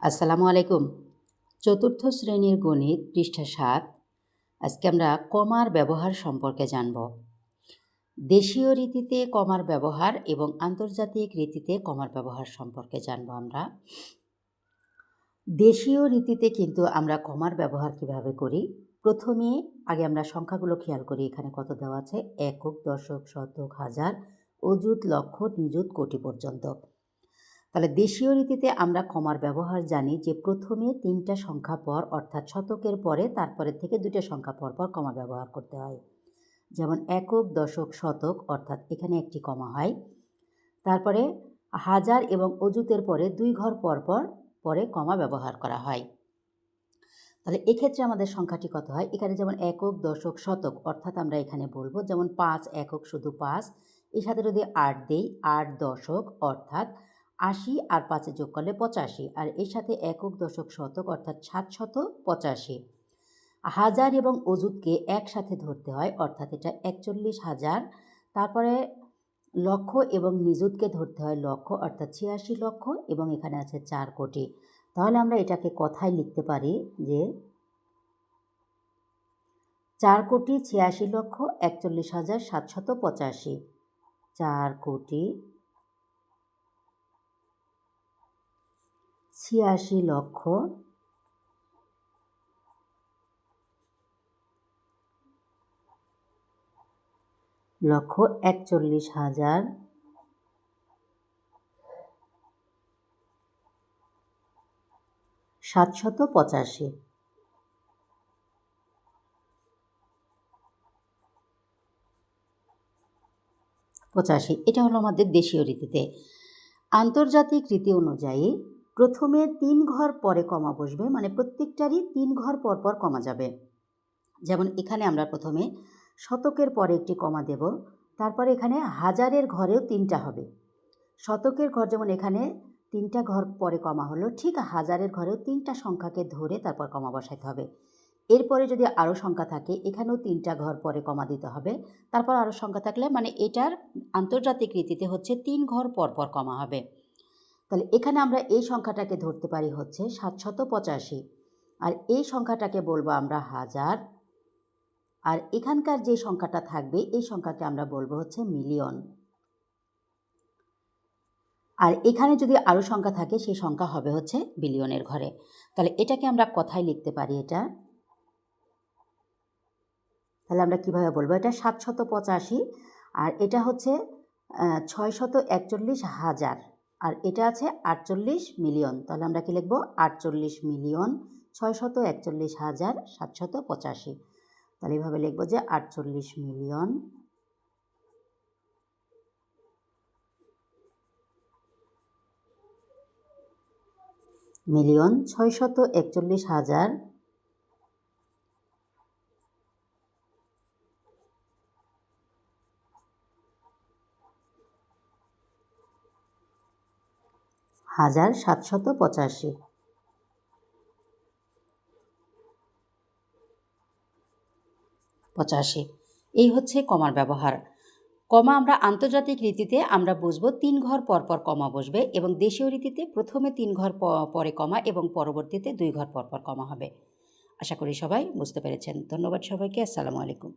আসসালামু আলাইকুম। চতুর্থ শ্রেণীর গণিত পৃষ্ঠা ৭। আজকে আমরা কমার ব্যবহার সম্পর্কে জানব। দেশীয় রীতিতে কমার ব্যবহার এবং আন্তর্জাতিক রীতিতে কমার ব্যবহার সম্পর্কে জানব আমরা। দেশীয় রীতিতে কিন্তু আমরা কমার ব্যবহার কিভাবে করি, প্রথমে আগে আমরা সংখ্যাগুলো খেয়াল করি। এখানে কত দেওয়া আছে? একক, দশক, শতক, হাজার, অযুত, লক্ষ, নিযুত, কোটি পর্যন্ত। তাহলে দেশীয় রীতিতে আমরা কমার ব্যবহার জানি যে প্রথমে 3টা সংখ্যা পর, অর্থাৎ শতকের পরে তারপরে থেকে 2টা সংখ্যা পর পর কমা ব্যবহার করতে হয়। যেমন একক, দশক, শতক, অর্থাৎ এখানে একটি কমা হয়। তারপরে হাজার এবং অযুতের পরে 2 ঘর পর পর পরে কমা ব্যবহার করা হয়। তাহলে এক্ষেত্রে আমাদের সংখ্যাটি কত হয়? এখানে যেমন একক, দশক, শতক, অর্থাৎ আমরা এখানে বলবো যেমন 5 একক শুধু 5, এর সাথে যদি 8 দেই 8 দশক, অর্থাৎ 80 আর 5 যোগ করলে 85, আর এর সাথে একক, দশক, শতক, অর্থাৎ 785। হাজার এবং অযুতকে একসাথে ধরতে হয়, অর্থাৎ এটা 41,000। তারপরে লক্ষ এবং নিযুতকে ধরতে হয় লক্ষ, অর্থাৎ 86 লক্ষ, এবং এখানে আছে 4 কোটি। তাহলে আমরা এটাকে কথায় লিখতে পারি যে 4,86,41,785। 4,86,41,785। এটা হলো আমাদের দেশীয় রীতিতে। আন্তর্জাতিক রীতি অনুযায়ী প্রথমে 3 ঘর পরে কমা বসবে, মানে প্রত্যেকটারই 3 ঘর পর পর কমা যাবে। যেমন এখানে আমরা প্রথমে শতকের পরে একটি কমা দেব, তারপরে এখানে হাজারের ঘরেও 3টা হবে। শতকের ঘর যেমন এখানে 3টা ঘর পরে কমা হলো, ঠিক হাজারের ঘরেও 3টা সংখ্যাকে ধরে তারপর কমা বসাতে হবে। এরপরে যদি আরও সংখ্যা থাকে এখানেও 3টা ঘর পরে কমা দিতে হবে। তারপর আরও সংখ্যা থাকলে, মানে এটার আন্তর্জাতিক রীতিতে হচ্ছে 3 ঘর পর পর কমা হবে। তাহলে এখানে আমরা এই সংখ্যাটাকে ধরতে পারি হচ্ছে 785, আর এই সংখ্যাটাকে বলবো আমরা হাজার, আর এখানকার যে সংখ্যাটা থাকবে এই সংখ্যাকে আমরা বলবো হচ্ছে মিলিয়ন। আর এখানে যদি আরও সংখ্যা থাকে সেই সংখ্যা হবে হচ্ছে বিলিয়নের ঘরে। তাহলে এটাকে আমরা কথায় লিখতে পারি এটা। তাহলে আমরা কীভাবে বলবো? এটা 785, আর এটা হচ্ছে 641,000, আর এটা আছে 48 মিলিয়ন। তাহলে আমরা কি লিখবো? 48 মিলিয়ন 641,785। তাহলে এইভাবে লিখবো যে 48 মিলিয়ন মিলিয়ন 641,000 হাজার 785। এই হচ্ছে কমার ব্যবহার। কমা আমরা আন্তর্জাতিক রীতিতে আমরা বুঝবো 3 ঘর পর পর কমা বসবে, এবং দেশীয় রীতিতে প্রথমে 3 ঘর পরে কমা এবং পরবর্তীতে 2 ঘর পর পর কমা হবে। আশা করি সবাই বুঝতে পেরেছেন। ধন্যবাদ সবাইকে। আসসালামু আলাইকুম।